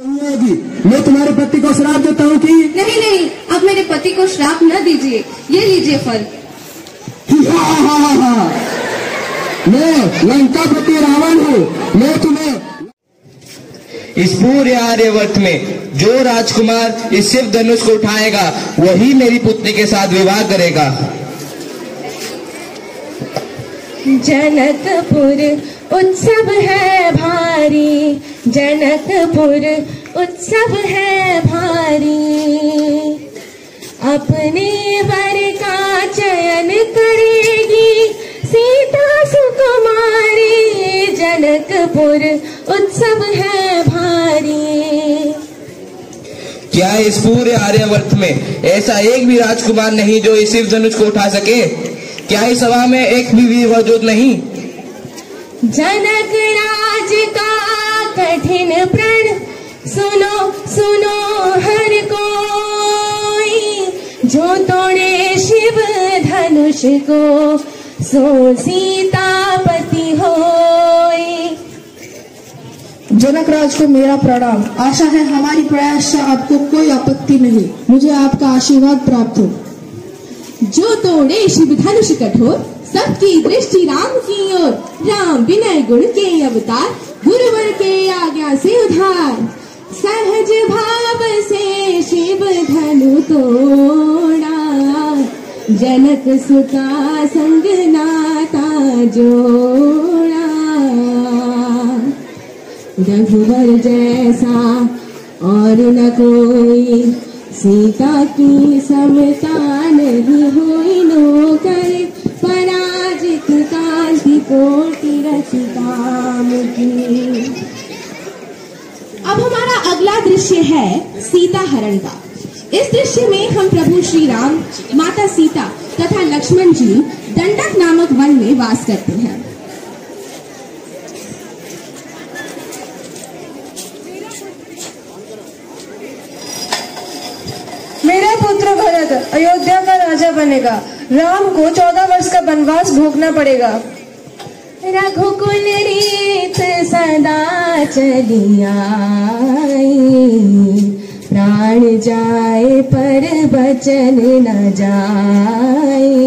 नहीं होगी। मैं तुम्हारे पति को श्राप देता हूँ कि नहीं नहीं, आप मेरे पति को श्राप न दीजिए, ये लीजिए फल। मैं लंकापति रावण हूँ। मैं तुम्हें इस पूरे आर्यवर्त में जो राजकुमार इस शिव धनुष को उठाएगा वही मेरी पुत्री के साथ विवाह करेगा। जनकपुर उत्सव है भारी, जनकपुर उत्सव है भारी, अपने वर का चयन करेगी सीता सुकुमारी, जनकपुर उत्सव है भारी। क्या इस पूरे आर्यवर्त में ऐसा एक भी राजकुमार नहीं जो इस शिव धनुष को उठा सके? क्या इस सभा में एक भी वीर मौजूद नहीं? जनक राज का कठिन प्रण सुनो सुनो हर कोई, जो तोड़े शिव धनुष को सो सीतापति होई। जनक राज को मेरा प्रणाम। आशा है हमारी प्रयास से आपको कोई आपत्ति नहीं। मुझे आपका आशीर्वाद प्राप्त हो। जो तोड़े शिव धनुष कठोर, सबकी दृष्टि राम की ओर, राम विनय गुण के अवतार, गुरुवर के आज्ञा से उधार, सहज भाव से शिव धनु तोड़ा, जनक सुता संग नाता जोड़ा, रघुवर जैसा और न कोई, सीता की समता नहीं हुई नौकर, पराजित कांति कोटि रचिताम की। अब हमारा अगला दृश्य है सीता हरण का। इस दृश्य में हम प्रभु श्री राम, माता सीता तथा लक्ष्मण जी दंडक नामक वन में वास करते हैं। मेरा पुत्र भरत अयोध्या का राजा बनेगा। राम को 14 वर्ष का वनवास भोगना पड़ेगा। रघुकुल रीत सदा चली आई, प्राण जाए पर बचन न जाए।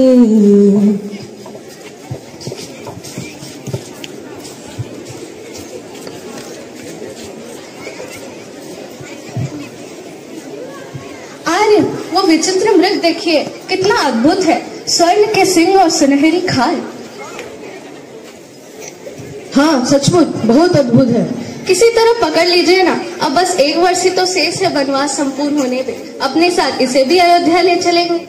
अरे वो विचित्र मृग देखिए, कितना अद्भुत है। स्वर्ण के सिंह और सुनहरी खाल। हाँ सचमुच बहुत अद्भुत है। किसी तरह पकड़ लीजिए ना। अब बस 1 वर्ष ही तो शेष है वनवास संपूर्ण होने पे। अपने साथ इसे भी अयोध्या ले चलेंगे।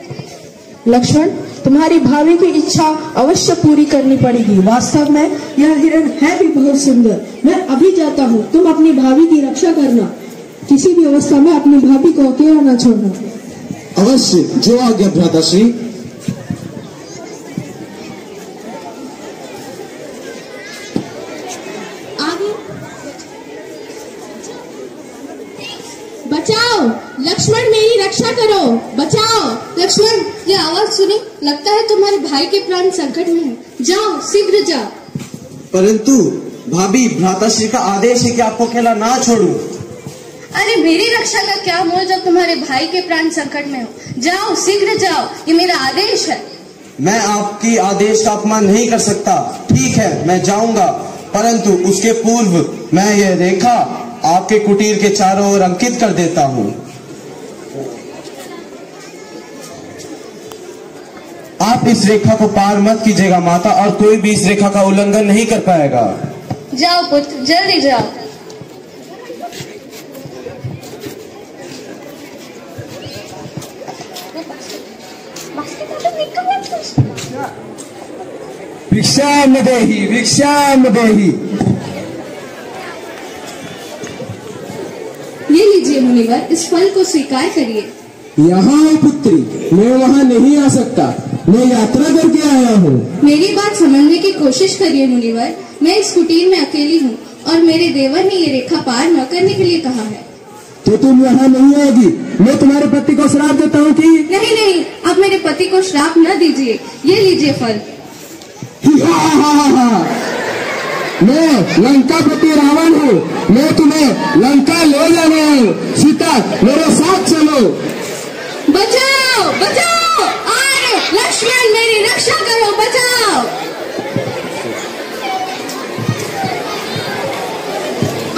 लक्ष्मण, तुम्हारी भाभी की इच्छा अवश्य पूरी करनी पड़ेगी। वास्तव में यह हिरण है भी बहुत सुंदर। मैं अभी जाता हूँ, तुम अपनी भाभी की रक्षा करना। किसी भी अवस्था में अपनी भाभी को अकेला न छोड़ना। अवश्य, जो आज्ञा भ्राताश्री। आगे बचाओ लक्ष्मण, मेरी रक्षा करो, बचाओ। लक्ष्मण, ये आवाज सुनी, लगता है तुम्हारे भाई के प्राण संकट में है। जाओ, शीघ्र जाओ। परंतु भाभी, भ्राताश्री का आदेश है कि आपको अकेला ना छोड़ूं। अरे मेरी रक्षा का क्या मोल जब तुम्हारे भाई के प्राण संकट में हो। जाओ, शीघ्र जाओ, ये मेरा आदेश है। मैं आपकी आदेश का अपमान नहीं कर सकता। ठीक है, मैं जाऊंगा, परंतु उसके पूर्व मैं ये रेखा आपके कुटीर के चारों ओर अंकित कर देता हूँ। आप इस रेखा को पार मत कीजिएगा माता, और कोई भी इस रेखा का उल्लंघन नहीं कर पाएगा। जाओ पुत्र, जल्दी जाओ। भिक्षाम देहि, भिक्षाम देहि। ये लीजिए मुनिवर, इस फल को स्वीकार करिए। यहाँ पुत्री, मैं वहाँ नहीं आ सकता। मैं यात्रा करके आया हूँ। मेरी बात समझने की कोशिश करिए मुनिवर। मैं इस कुटीर में अकेली हूँ और मेरे देवर ने ये रेखा पार न करने के लिए कहा है। तो तुम यहाँ नहीं आएगी। मैं तुम्हारे पति को श्राप देता हूँ कि नहीं नहीं, आप मेरे पति को श्राप न दीजिए। ये लीजिए फल। मैं लंकापति रावण हूँ। मैं तुम्हें लंका ले जाने हूँ। सीता मेरे साथ चलो। बचाओ बचाओ, और लक्ष्मण मेरी रक्षा करो, बचाओ।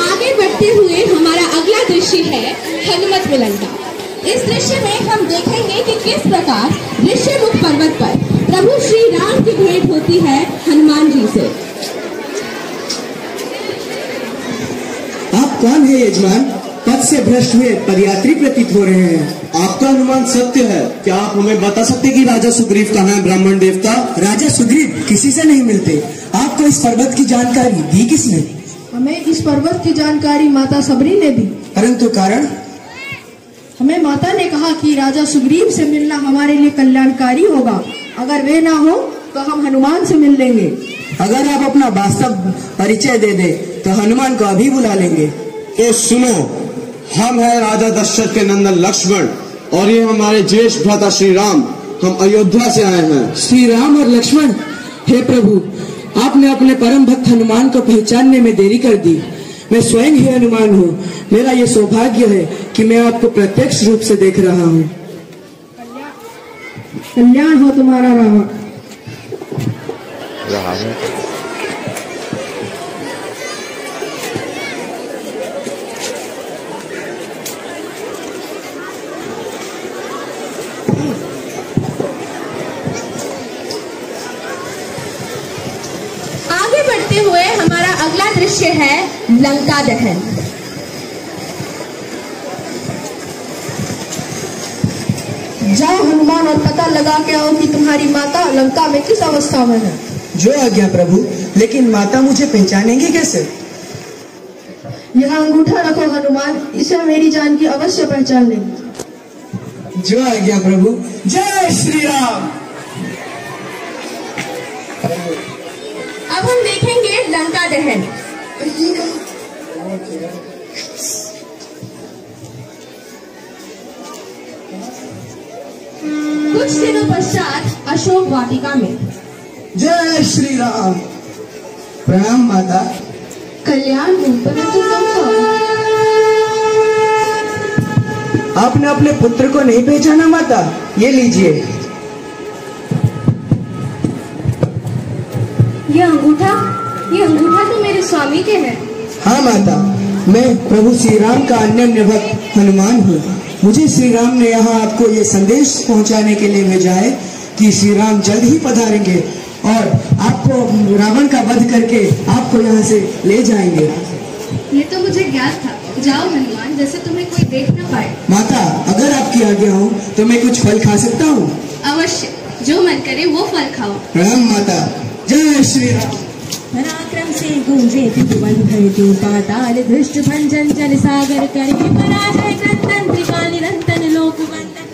आगे बढ़ते हुए हमारा अगला दृश्य है हनुमत विलंका। इस दृश्य में हम देखेंगे कि किस प्रकार ऋषिमुख पर्वत पर प्रभु श्री राम की भेंट होती है हनुमान जी से। आप कौन है यजमान? पद से भ्रष्ट हुए पदयात्री प्रतीत हो रहे हैं। आपका अनुमान सत्य है। क्या आप हमें बता सकते कि राजा सुग्रीव कहाँ है? ब्राह्मण देवता राजा सुग्रीव किसी से नहीं मिलते। आपको इस पर्वत की जानकारी दी किसने? हमें इस पर्वत की जानकारी माता सबरी ने दी। परंतु कारण? हमें माता ने कहा कि राजा सुग्रीव से मिलना हमारे लिए कल्याणकारी होगा। अगर वे ना हो तो हम हनुमान से मिल लेंगे। अगर आप अपना वास्तव परिचय दे दे तो हनुमान को अभी बुला लेंगे। तो सुनो, हम हैं राजा दशरथ के नंदन लक्ष्मण, और ये हमारे ज्येष्ठ भ्राता श्री राम। हम अयोध्या से आए हैं। श्री राम और लक्ष्मण, हे प्रभु, आपने अपने परम भक्त हनुमान को पहचानने में देरी कर दी। मैं स्वयं ही हनुमान हूँ। मेरा ये सौभाग्य है कि मैं आपको प्रत्यक्ष रूप से देख रहा हूँ। कल्याण हो तुम्हारा रावण। आगे बढ़ते हुए हमारा अगला दृश्य है लंका दहन। जाओ हनुमान और पता लगा के आओ कि तुम्हारी माता लंका में किस अवस्था में है। जो आज्ञा प्रभु, लेकिन माता मुझे पहचानेंगी कैसे? यह अंगूठा रखो हनुमान, इसे मेरी जान की अवश्य पहचान लेंगे। जो आज्ञा प्रभु। जय श्री राम। अब हम देखेंगे लंका दहन। कुछ दिनों पश्चात अशोक वाटिका में। जय श्री राम। प्रणाम माता। कल्याण हो, परंतु तुम कौन? आपने अपने पुत्र को नहीं पहचाना माता? ये लीजिए। ये अंगूठा तो मेरे स्वामी के है। हाँ माता, मैं प्रभु श्री राम का अनन्य भक्त हनुमान हूँ। मुझे श्री राम ने यहाँ आपको ये संदेश पहुँचाने के लिए भेजा है कि श्री राम जल्द ही पधारेंगे और आपको रावण का वध करके आपको यहाँ से ले जाएंगे। ये तो मुझे ज्ञात था। जाओ हनुमान, जैसे तुम्हें कोई देख न पाए। माता, अगर आपकी आज्ञा हो तो मैं कुछ फल खा सकता हूँ? अवश्य, जो मन करे वो फल खाओ। प्रणाम माता। जय श्री राम। पराक्रम से गूंजे त्रिभुवन धरती पाताल, धृष्ट भंजन जल सागर करे पराजय क्रंदन त्रिकाल निरंतन लोक वंदन।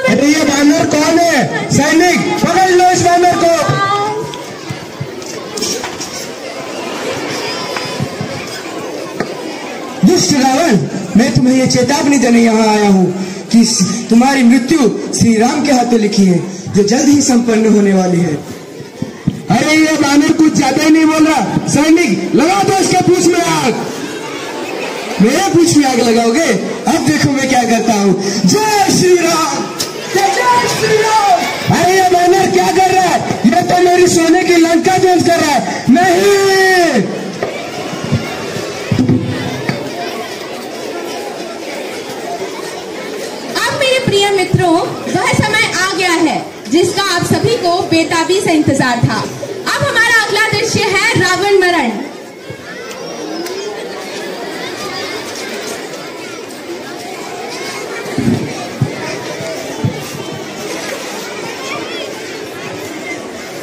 अरे ये वानर कौन है? सैनिक पकड़ लो इस वानर को। दुष्ट रावण, मैं तुम्हें ये चेतावनी देने यहाँ आया हूँ कि तुम्हारी मृत्यु श्री राम के हाथों लिखी है, जो जल्द ही संपन्न होने वाली है। अरे ये वानर कुछ ज्यादा ही नहीं बोल रहा। सैनिक लगा दो इसके पूंछ में आग। मेरे पूंछ में आग लगाओगे? अब देखो मैं क्या करता हूँ। जय श्री राम। जय श्री राम। अरे ये वानर क्या कर रहा है? ये तो मेरी सोने की लंका ध्वंस कर रहा है। नहीं, मेरे प्रिय मित्रों, वह समय आ गया है जिसका आप सभी को बेताबी से इंतजार था। अब हमारा अगला दृश्य है रावण मरण।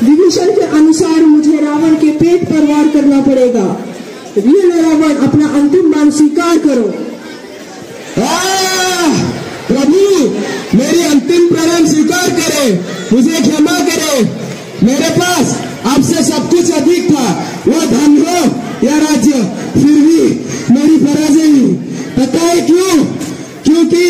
विभीषण के अनुसार मुझे रावण के पेट पर वार करना पड़ेगा। वीर रावण, अपना अंतिम बाण स्वीकार करो। प्रभु मेरी अंतिम प्राण स्वीकार करे, मुझे क्षमा करे। मेरे पास आपसे सब कुछ अधिक था, वो धन हो या राज्य, फिर भी मेरी पराजय हुई। पता है क्यों? क्योंकि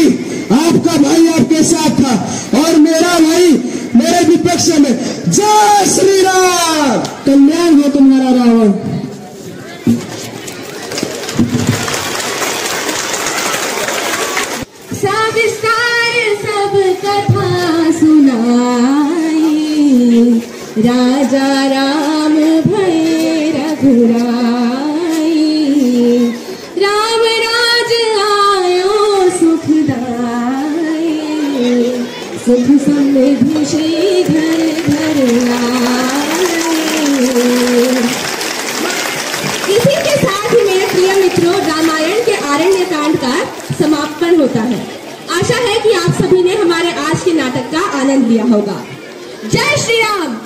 आपका भाई आपके साथ था और मेरा भाई मेरे विपक्ष में। जय श्री राम। कल्याण हो तुम्हारा रावण। राजा राम भय रघुराई, राम राज आयो सुखदाई, सुख समृद्धि श्री घर घर आए। इसी के साथ ही मेरे प्रिय मित्रों, रामायण के आरण्य कांड का समापन होता है। आशा है कि आप सभी ने हमारे आज के नाटक का आनंद लिया होगा। जय श्री राम।